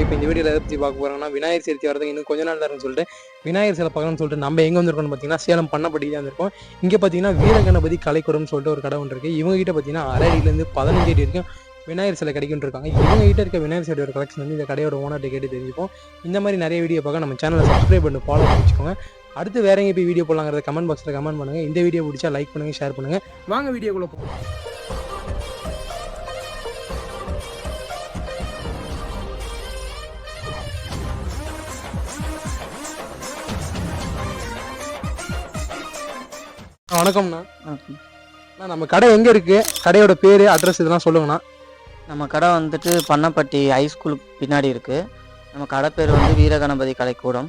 இப்போ இந்த வீடியோவில் எதை பற்றி பார்க்க போகிறோம்னா விநாயகர் சதுர்த்தி வரதுக்கு இன்னும் கொஞ்ச நாள் தான் சொல்லிட்டு விநாயகர் சிலை பார்க்கணும்னு சொல்லிட்டு நம்ம எங்கே வந்திருக்கோம்னு பார்த்தீங்கன்னா சேலம் பண்ணப்பட்டி தான் இருக்கோம். இங்கே பார்த்தீங்கன்னா வீரகணபதி கலைக்கூடம்னு சொல்லிட்டு ஒரு கடை ஒன்று இருக்குது. இவங்ககிட்ட பார்த்தீங்கன்னா 6 அடியிலேருந்து 15 அடி வரைக்கும் விநாயகர் சிலை கிடைக்குன்னு இருக்காங்க. இவங்ககிட்ட இருக்க விநாயகர் சிலையோட கலெக்ஷன் வந்து இந்த கடையோட ஓனர்கிட்ட கேட்டு தெரிஞ்சுப்போம். இந்த மாதிரி நிறைய வீடியோ பார்க்க நம்ம சேனலை சப்ஸ்கிரைப் பண்ணி ஃபாலோ பண்ணி வச்சுக்கோங்க. அடுத்து வேற எங்கே போய் வீடியோ போடலாங்கிறத கமெண்ட் பாக்ஸில் கமெண்ட் பண்ணுங்கள். இந்த வீடியோ பிடிச்சா லைக் பண்ணுங்கள், ஷேர் பண்ணுங்கள். வாங்க வீடியோக்குள்ளே போகலாம். வணக்கம்ண்ணா. அண்ணா நம்ம கடை எங்கே இருக்குது, கடையோட பேர் அட்ரஸ் இதெல்லாம் சொல்லுங்கண்ணா. நம்ம கடை வந்துட்டு பண்ணப்பட்டி ஹைஸ்கூலுக்கு பின்னாடி இருக்குது. நம்ம கடை பேர் வந்து வீரகணபதி கலைக்கூடம்.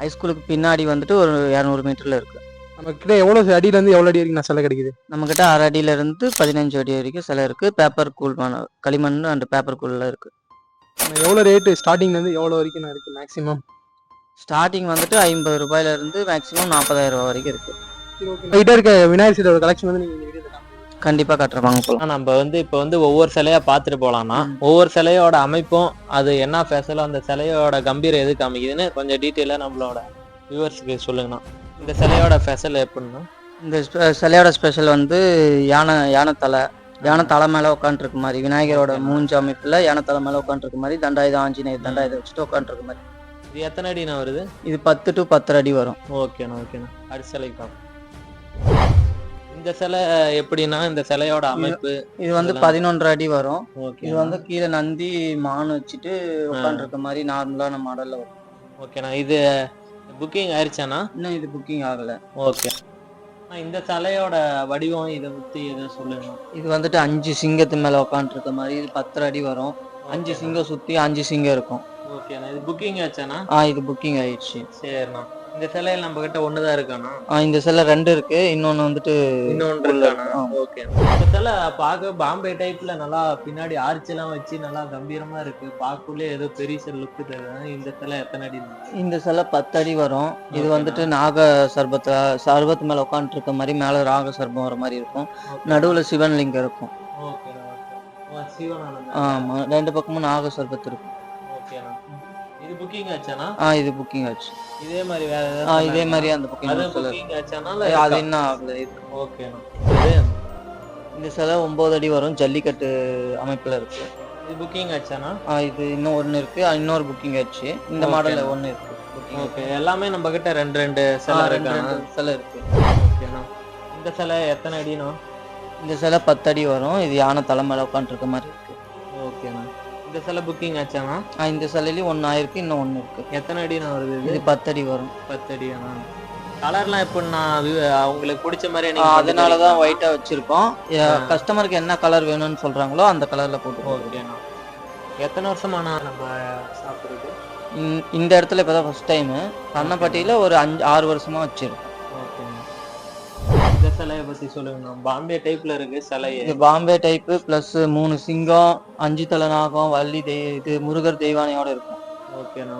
ஹைஸ்கூலுக்கு பின்னாடி வந்துட்டு ஒரு 200 மீட்டரில் இருக்குது. நம்மக்கிட்ட எவ்வளோ அடியிலேருந்து எவ்வளோ அடி வரைக்கும் நான் சிலை கிடைக்குது? நம்மக்கிட்ட 6 அடியிலேருந்து 15 அடி வரைக்கும் சிலை இருக்குது. பேப்பர் கூல் களிமண் அண்ட் பேப்பர் கூலில் இருக்குது. எவ்வளோ ரேட்டு ஸ்டார்டிங்லேருந்து எவ்வளோ வரைக்கும் நான் இருக்குது? மேக்ஸிமம் ஸ்டார்டிங் வந்துட்டு 50 ரூபாயிலேருந்து மேக்ஸிமம் 40,000 ரூபா வரைக்கும் இருக்குது. கிட்ட இருக்க விநாயகர் சிலையோட கலெக்ஷன் வந்து நீங்கள் கண்டிப்பாக கட்டுறவாங்க போகலாம். நம்ம வந்து இப்போ வந்து ஒவ்வொரு சிலையா பார்த்துட்டு போகலாம்னா ஒவ்வொரு சிலையோட அமைப்பும் அது என்ன ஃபேஷலோ அந்த சிலையோட கம்பீரம் எது காமிக்குதுன்னு கொஞ்சம் டீட்டெயிலாக நம்மளோட வியூவர்ஸுக்கு சொல்லுங்கண்ணா. இந்த சிலையோட ஃபேஷல் எப்படின்னா, இந்த சிலையோட ஸ்பெஷல் வந்து யானை தலை மேலே உட்காந்துருக்க மாதிரி, விநாயகரோட மூஞ்சி அமைப்பில் யானை தலை மேலே உட்காந்துருக்க மாதிரி, தண்டாயுதம் ஆஞ்சநேயர் தண்டாயுதம் வச்சுட்டு உட்காந்துருக்க மாதிரி. இது எத்தனை அடினா வருது? இது 10 to 10 அடி வரும். ஓகேண்ணா. அடுத்த சிலைக்கு பார்ப்போம். இந்த சிலை எப்படின்னா, இந்த சிலையோட அமைப்பு இது வந்து 11 அடி வரும். இது வந்து கீழே நந்தி மான் வச்சுட்டு உட்காந்துருக்க மாதிரி நார்மலான மாடல்ல வரும். ஓகேண்ணா. இது புக்கிங் ஆயிடுச்சாண்ணா? இன்னும் இது புக்கிங் ஆகல. ஓகே. இந்த சிலையோட வடிவம் இதை பத்தி எதை சொல்லுங்க. இது வந்துட்டு 5 சிங்கத்து மேல உட்காந்துருக்க மாதிரி. இது 10 அடி வரும். 5 சிங்கம் சுத்தி 5 சிங்கம் இருக்கும். ஓகேண்ணா. இது புக்கிங் ஆச்சாண்ணா? இது புக்கிங் ஆயிடுச்சு. சரிண்ணா. இந்த சிலையில நம்ம கிட்ட ஒண்ணுதான் இருக்காண்ணா? இந்த சிலை 2 இருக்கு. இன்னொன்னு வந்துட்டு இருக்காண்ணா. ஓகே. இந்த சிலை பார்க்க பாம்பே டைப்ல நல்லா பின்னாடி ஆர்ச் எல்லாம் வச்சு நல்லா கம்பீரமா இருக்கு. பார்க்கக்குள்ளே ஏதோ பெரிய லுக்கு தருது. இந்த சிலை எத்தனை அடி? இந்த சிலை 10 அடி வரும். இது வந்துட்டு நாக சர்பத்து மேல உட்காந்துட்டு இருக்க மாதிரி, மேல ராக சர்பம் வர மாதிரி இருக்கும். நடுவுல சிவன் லிங்கம் இருக்கும். ஆமா, 2 பக்கமும் நாக சர்பத்து இருக்கும். இது புக்கிங் ஆச்சானா? இது புக்கிங் ஆச்சு. இதே மாதிரி வேற இதே மாதிரி அந்த புக்கிங் ஆச்சானா? அது என்ன ஆகல. ஓகேண்ணா. இந்த சிலை 9 அடி வரும். ஜல்லிக்கட்டு அமைப்புல இருக்கு. இது புக்கிங் ஆச்சானா? இது இன்னும் 1 இருக்கு. இன்னொரு புக்கிங் ஆச்சு. இந்த மாடல்ல 1 இருக்கு. ஓகே. எல்லாமே நம்ம கிட்ட 2 சிலை இருக்காங்க. சிலை இருக்கு. ஓகேண்ணா. இந்த சிலை எத்தனை அடினா? இந்த சிலை 10 அடி வரும். இது யானை தலை மேல உட்காந்துருக்க மாதிரி இருக்கு. ஓகேண்ணா. இந்த சிலை புக்கிங் ஆச்சானா? இந்த சிலையிலயும் 1 ஆயிருக்கு. இன்னும் 1 இருக்கு. எத்தனை அடினா வருது? இது 10 அடி வரும். 10 அடியாண்ணா. கலர்லாம் எப்படின்னா அவங்களுக்கு பிடிச்ச மாதிரி? அதனாலதான் ஒயிட்டா வச்சிருக்கோம். கஸ்டமருக்கு என்ன கலர் வேணும்னு சொல்றாங்களோ அந்த கலர்ல போட்டு. ஓகேண்ணா. எத்தனை வருஷமாண்ணா நம்ம சாப்பிடுறது? இந்த இடத்துல இப்பதான் ஃபர்ஸ்ட் டைம். பண்ணப்பட்டியில ஒரு 5-6 வருஷமா வச்சிருக்கோம். இந்த சிலையை பத்தி சொல்லுங்க. பாம்பே டைப்ல இருக்கு சிலை. இது பாம்பே டைப் பிளஸ் 3 சிங்கம், 5 தலை நாகம், வள்ளி இது முருகர் தெய்வானையோட இருக்கும். ஓகேண்ணா.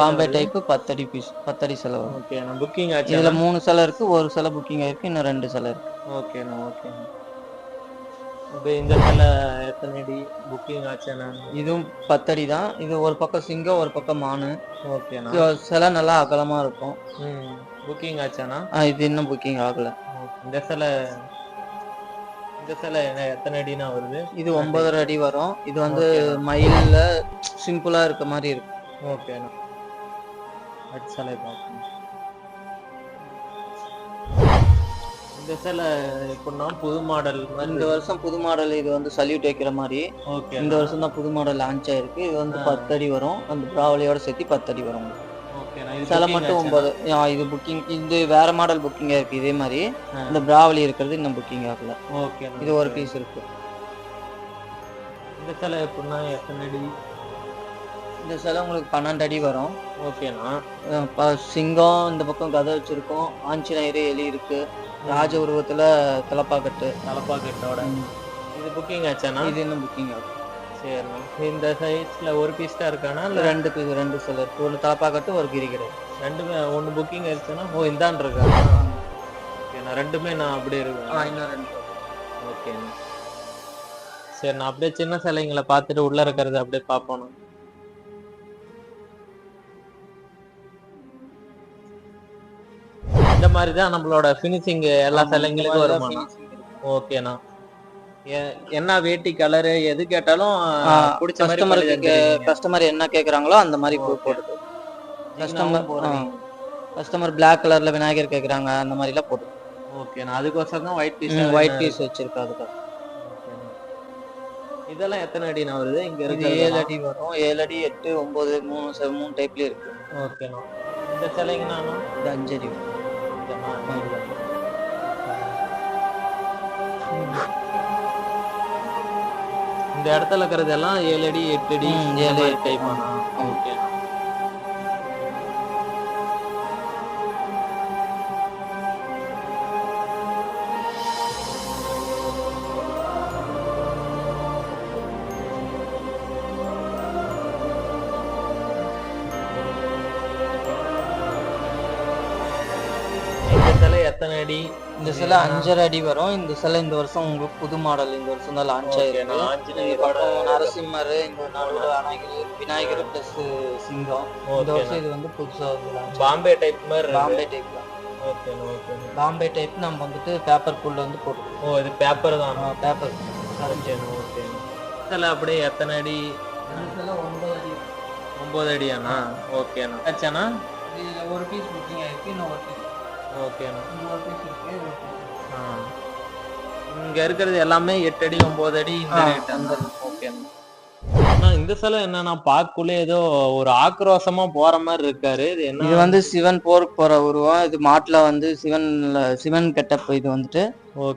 பாம்பே டைப் 10 அடி பீஸ், 10 அடி சிலை. ஓகேண்ணா. புக்கிங் ஆச்சு. இதுல 3 சிலை இருக்கு. ஒரு சிலை புக்கிங் ஆயிருக்கு. இன்னும் 2 சிலை இருக்கு. ஓகேண்ணா. இந்த சிலை எத்தனை அடி புக்கிங் ஆச்சுண்ணா? இதுவும் 10 அடி தான். இது ஒரு பக்கம் சிங்கம், ஒரு பக்கம் மானு. ஓகேண்ணா. சிலை நல்லா அகலமா இருக்கும். புக்கிங் ஆச்சானா? இது இன்னும் புக்கிங் ஆகல. இந்த சிலை எத்தனை அடினா வருது? இது 9 அடி வரும். இது வந்து மயில்ல சிம்பிளா இருக்க மாதிரி இருக்கு. ஓகேண்ணா. அடுத்த சிலை பார்க்கணும். இந்த சிலை எப்படின்னா புது மாடல். இந்த வருஷம் புது மாடல். இது வந்து சல்யூட் வைக்கிற மாதிரி. ஓகே. இந்த வருஷம் தான் புது மாடல் லான்ச் ஆயிருக்கு. இது வந்து 10 அடி வரும். அந்த பிராவலியோட சேர்த்து 10 அடி வரும். சிலை மட்டும் 9. இது புக்கிங். இது வேற மாடல் புக்கிங் இருக்கு. இதே மாதிரி இந்த பிராவலி இருக்கிறது இன்னும் புக்கிங் ஆகல. ஓகே. இது ஒரு பீஸ் இருக்கு. இந்த சிலை எப்படின்னா எத்தனை அடி? இந்த சிலை உங்களுக்கு 12 அடி வரும். ஓகேண்ணா. சிங்கம் இந்த பக்கம் கதை வச்சிருக்கோம். ஆஞ்சநேயர் எலி இருக்கு. ராஜ உருவத்துல தலப்பாக்கட்டோட. இது புக்கிங் ஆச்சானா? இது இன்னும் புக்கிங் ஆகும். சரிண்ணா. இந்த சைஸ்ல ஒரு பீஸ் தான் இருக்கானா? இல்லை 2 பீஸ், 2 சிலை இருக்கு. ஒரு தலப்பாக்கட்டு, ஒரு கிரிக்கெட். ரெண்டுமே 1 புக்கிங் ஆயிடுச்சுன்னா இந்தான் இருக்கா? ஓகேண்ணா. 2மே நான் அப்படியே இருக்கேன். இன்னும் 2. ஓகேண்ணா. சரி, நான் அப்படியே சின்ன சிலைங்களை பார்த்துட்டு உள்ள இருக்கிறது அப்படியே பார்ப்போம். மாதிரி தான் நம்மளோட ஃபினிஷிங் எல்லா சிலைங்களுக்கும் வருமாண்ணா? ஓகேண்ணா. என்ன வேட்டி கலரு எது கேட்டாலும் பிடிச்ச மாதிரி பண்ணி தந்துருவீங்க. கஸ்டமர் என்ன கேக்குறாங்களோ அந்த மாதிரி போட்டு கஸ்டமர் பிளாக் கலர்ல விநாயகர் கேக்குறாங்க அந்த மாதிரி எல்லாம் போட்டு. ஓகேண்ணா. அதுக்கோசரம் தான் ஒயிட் பீஸ் வச்சிருக்கேன். அதுக்கு இதெல்லாம் எத்தனை அடிண்ணா வருது? இங்க இது இருக்கு 7 அடி வரும். 7 அடி 8 9 3 டைப்லயே இருக்கு. ஓகேண்ணா. இந்த சிலைங்கண்ணா இது 5 அடி வரும். இந்த இடத்துல இருக்கிறது எல்லாம் 7 அடி 8 அடி 7 டைப் ஆனா. ஓகே. எத்தனை அடி? இந்த சிலை 5.5 அடி வரும். இந்த சிலை இந்த வருஷம் உங்களுக்கு புது மாடல், இந்த வருஷம் தான் லான்ச் ஆயிருக்கு. நரசிம்மர், இந்த நடுவுல விநாயகர் பிளஸ் சிங்கம். இந்த வருஷம் இது வந்து புதுசா வந்து பாம்பே டைப் மாதிரி. பாம்பே டைப் தான். பாம்பே டைப் நம்ம வந்துட்டு பேப்பர் புல்ல வந்து போட்டு. ஓ, இது பேப்பர் தான். பேப்பர். ஓகே. சிலை அப்படியே எத்தனை அடி? சிலை 9 அடி. 9 அடியாண்ணா? ஓகேண்ணா. ஆச்சாண்ணா? இதுல ஒரு பீஸ் புக்கிங் ஆயிருக்கு, இன்னும் ஒரு பீஸ். ஓகேண்ணா. இங்க இருக்கிறது எல்லாமே 8 அடி 9 அடி இந்த ரேட் அந்த. ஓகேண்ணா. இந்த சிலை என்னன்னா பார்க்கக்குள்ளே ஏதோ ஒரு ஆக்ரோஷமா போற மாதிரி இருக்காரு. இது என்ன? இது வந்து சிவன் போருக்கு போற உருவம். இது மாட்டுல வந்து சிவன் கெட்டப். இது வந்துட்டு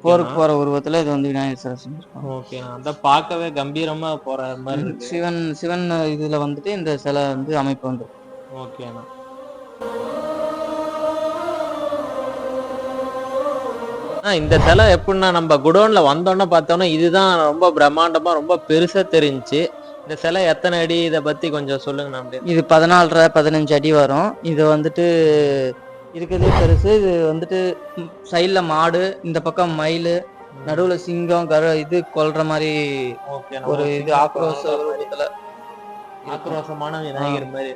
போருக்கு போற உருவத்துல இது வந்து விநாயகர் சிலை செஞ்சிருக்காங்க. ஓகேண்ணா. அதான் பார்க்கவே கம்பீரமா போற மாதிரி இருக்கு. சிவன் இதுல வந்துட்டு இந்த சிலை வந்து அமைப்பு வந்து. ஓகேண்ணா. இந்த சிலை எப்படின்னா நம்ம குடோன்ல வந்தோன்னு பார்த்தோன்னா இதுதான் ரொம்ப பிரம்மாண்டமா ரொம்ப பெருசா தெரிஞ்சுச்சு. இந்த சிலை எத்தனை அடி? இதை பத்தி கொஞ்சம் சொல்லுங்க. இது 14.5 15 அடி வரும். இது வந்துட்டு இருக்கிறதே பெருசு. இது வந்துட்டு சைட்ல மாடு, இந்த பக்கம் மயில், நடுவுல சிங்கம் இது கொல்ற மாதிரி ஒரு இது ஆக்ரோஷமான விநாயகர் மாதிரி.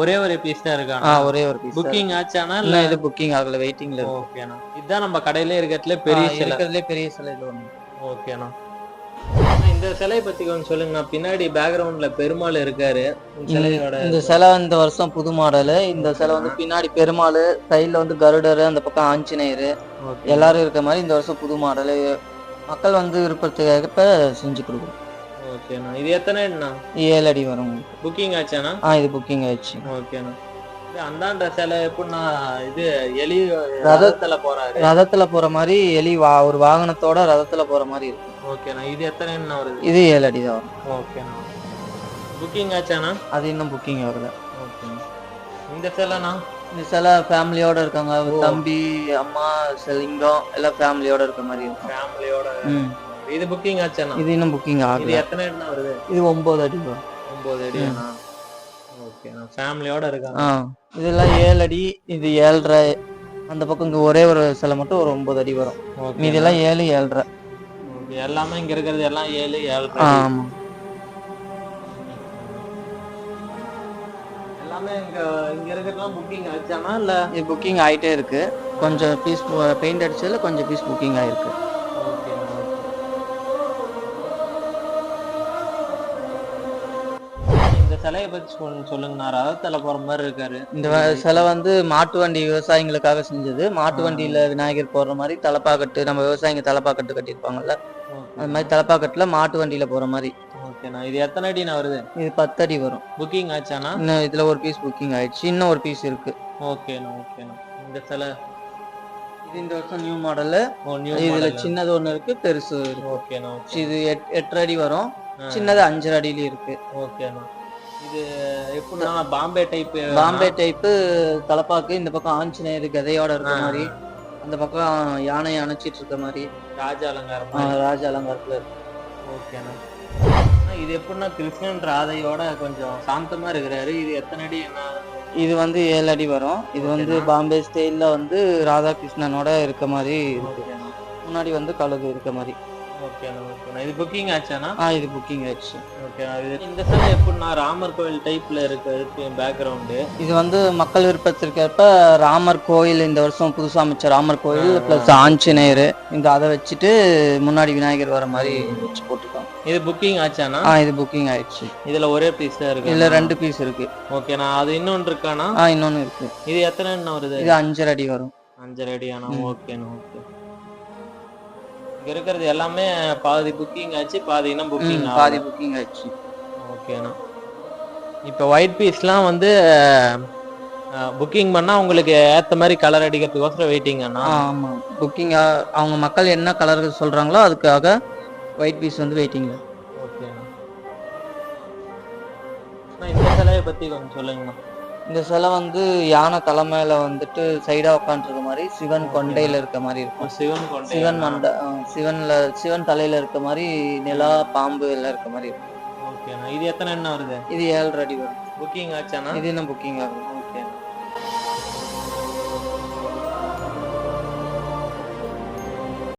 ஒரே ஒரு பீஸ் தான் இருக்கா? ஒரே ஒரு பீஸ். புக்கிங் ஆச்சானா? இல்ல, இது புக்கிங் ஆகல, வெயிட்டிங்ல இருக்கு. ஓகேண்ணா. இதுதான் நம்ம கடையில இருக்கிறதுல பெரிய சிலை இது ஒண்ணு. ஓகேண்ணா. இந்த சிலையை பத்தி கொஞ்சம் சொல்லுங்க. பின்னாடி பேக்ரவுண்ட்ல பெருமாள் இருக்காரு. இந்த சிலை இந்த வருஷம் புது மாடல். இந்த சிலை வந்து பின்னாடி பெருமாள், சைட்ல வந்து கருடர், அந்த பக்கம் ஆஞ்சநேயர் எல்லாரும் இருக்க மாதிரி இந்த வருஷம் புது மாடல். மக்கள் வந்து விருப்பத்துக்காக செஞ்சு கொடுக்குறோம். ஓகேண்ணா. இது எத்தனை அடிண்ணா? 7 அடி வரும். புக்கிங் ஆச்சாண்ணா? இது புக்கிங் ஆயிடுச்சு. ஓகேண்ணா. அந்தாண்ட சிலை எப்படின்னா இது எலி ரதத்துல போற மாதிரி, எலி ஒரு வாகனத்தோட ரதத்துல போற மாதிரி இருக்கு. ஓகேண்ணா. இது எத்தனை அடி வருது? இது 7 அடி தான் வரும். ஓகேண்ணா. புக்கிங் ஆச்சாண்ணா? அது இன்னும் புக்கிங் ஆகல. ஓகேண்ணா. இந்த சிலைண்ணா? இந்த சிலை ஃபேமிலியோட இருக்காங்க. தம்பி, அம்மா, சிங்கம் எல்லாம் ஃபேமிலியோட இருக்க மாதிரி இருக்கும். ஃபேமிலியோட. இது புக்கிங் ஆச்சாண்ணா? இது இன்னும் புக்கிங் ஆகல. இது எத்தனை அடினா வருது? இது 9 அடி வரும். 9 அடியாண்ணா? ஓகேண்ணா. ஃபேமிலியோட இருக்காங்க. இதெல்லாம் 7 அடி, இது 7.5. அந்த பக்கம் இங்க ஒரே ஒரு சிலை மட்டும் ஒரு 9 அடி வரும். மீதெல்லாம் 7 7.5. எல்லாமே இங்க இருக்கிறது எல்லாம் 7 7.5. ஆமா. எல்லாமே இங்க இருக்கிறதுலாம் புக்கிங் ஆச்சானா? இல்ல இது புக்கிங் ஆயிட்டே இருக்கு. கொஞ்சம் பீஸ் பெயிண்ட் அடிச்சதுல கொஞ்சம் பீஸ் புக்கிங் ஆயிருக்கு. சிலையை பத்தி சொல்லுங்கண்ணா. ரதத்துல போற மாதிரி இருக்காரு. இந்த சிலை வந்து மாட்டு வண்டி விவசாயிகளுக்காக செஞ்சது. மாட்டு வண்டியில விநாயகர் போடுற மாதிரி தலப்பாக்கட்டு, நம்ம விவசாயிங்க தலப்பாக்கட்டு கட்டியிருப்பாங்கல்ல, அது மாதிரி தலப்பாக்கட்டுல மாட்டு வண்டியில போற மாதிரி. ஓகேண்ணா. இது எத்தனை அடிண்ணா வருது? இது 10 அடி வரும். புக்கிங் ஆச்சானா? இன்னும் இதுல ஒரு பீஸ் புக்கிங் ஆயிடுச்சு. இன்னும் ஒரு பீஸ் இருக்கு. ஓகேண்ணா. ஓகேண்ணா. இந்த சிலை இது இந்த வருஷம் நியூ மாடல். இதுல சின்னது ஒண்ணு இருக்கு, பெருசு இருக்கு. ஓகேண்ணா. இது 8 அடி வரும். சின்னது 5 அடியில இருக்கு. ஓகேண்ணா. இது எப்படின்னா பாம்பே டைப் தலப்பாக்கு. இந்த பக்கம் ஆஞ்சநேயர் கதையோட இருக்க மாதிரி, அந்த பக்கம் யானையை அணைச்சிட்டு இருக்க மாதிரி ராஜ அலங்காரத்துல இருக்கு. ஓகேண்ணா. இது எப்படின்னா கிருஷ்ணன் ராதையோட கொஞ்சம் சாந்தமா இருக்கிறாரு. இது எத்தனை அடி? இது வந்து 7 அடி வரும். இது வந்து பாம்பே ஸ்டைல்ல வந்து ராதா கிருஷ்ணனோட இருக்க மாதிரி இருக்கு. முன்னாடி வந்து கழுகு இருக்க மாதிரி. ஓகேண்ணா ஓகேண்ணா. இது புக்கிங் ஆச்சாண்ணா? இது புக்கிங் ஆயிடுச்சு. ஓகேண்ணா. இது இந்த சிலை எப்படின்னா ராமர் கோயில் டைப்ல இருக்கு பேக்ரவுண்டு. இது வந்து மக்கள் விருப்பத்திற்கேற்ப ராமர் கோயில் இந்த வருஷம் புதுசா அமைச்ச ராமர் கோயில் பிளஸ் ஆஞ்சநேயர் இந்த அதை வச்சுட்டு முன்னாடி விநாயகர் வர மாதிரி வச்சு போட்டுருக்காங்க. இது புக்கிங் ஆச்சாண்ணா? இது புக்கிங் ஆயிடுச்சு. இதுல ஒரே பீஸ் தான் இருக்கு? இதுல 2 பீஸ் இருக்கு. ஓகேண்ணா. அது இன்னொன்று இருக்காண்ணா? இன்னொன்னு இருக்கு. இது எத்தனை வருது? இது 5.5 அடி வரும். 5.5 அடியாண்ணா. ஓகேண்ணா ஓகே. இங்க இருக்கிறது எல்லாமே பாதி புக்கிங் ஆச்சு, பாதி இன்னும் புக்கிங் பாதி புக்கிங் ஆயிடுச்சு. ஓகேண்ணா. இப்போ ஒயிட் பீஸ்லாம் வந்து புக்கிங் பண்ணா உங்களுக்கு ஏத்த மாதிரி கலர் அடிக்கிறதுக்கோசரம் வெயிட்டிங் அண்ணா? ஆமா, புக்கிங் அவங்க மக்கள் என்ன கலர் சொல்றாங்களோ அதுக்காக ஒயிட் பீஸ் வந்து வெயிட்டிங். ஓகேண்ணா. இந்த சிலையை பத்தி கொஞ்சம் சொல்லுங்கண்ணா. இந்த சிலை வந்து யானை தலைமையில வந்துட்டு சைடா உட்காந்துருக்க மாதிரி சிவன் கொண்டையில இருக்க மாதிரி இருக்கும். சிவன் மண்டை சிவன் தலையில இருக்க மாதிரி நிலா பாம்பு எல்லாம் இருக்க மாதிரி இருக்கும். ஓகேண்ணா. இது எத்தனை வருது? இது 7.5 அடி வரும். புக்கிங் ஆச்சாண்ணா? இது இன்னும் புக்கிங் ஆகும்.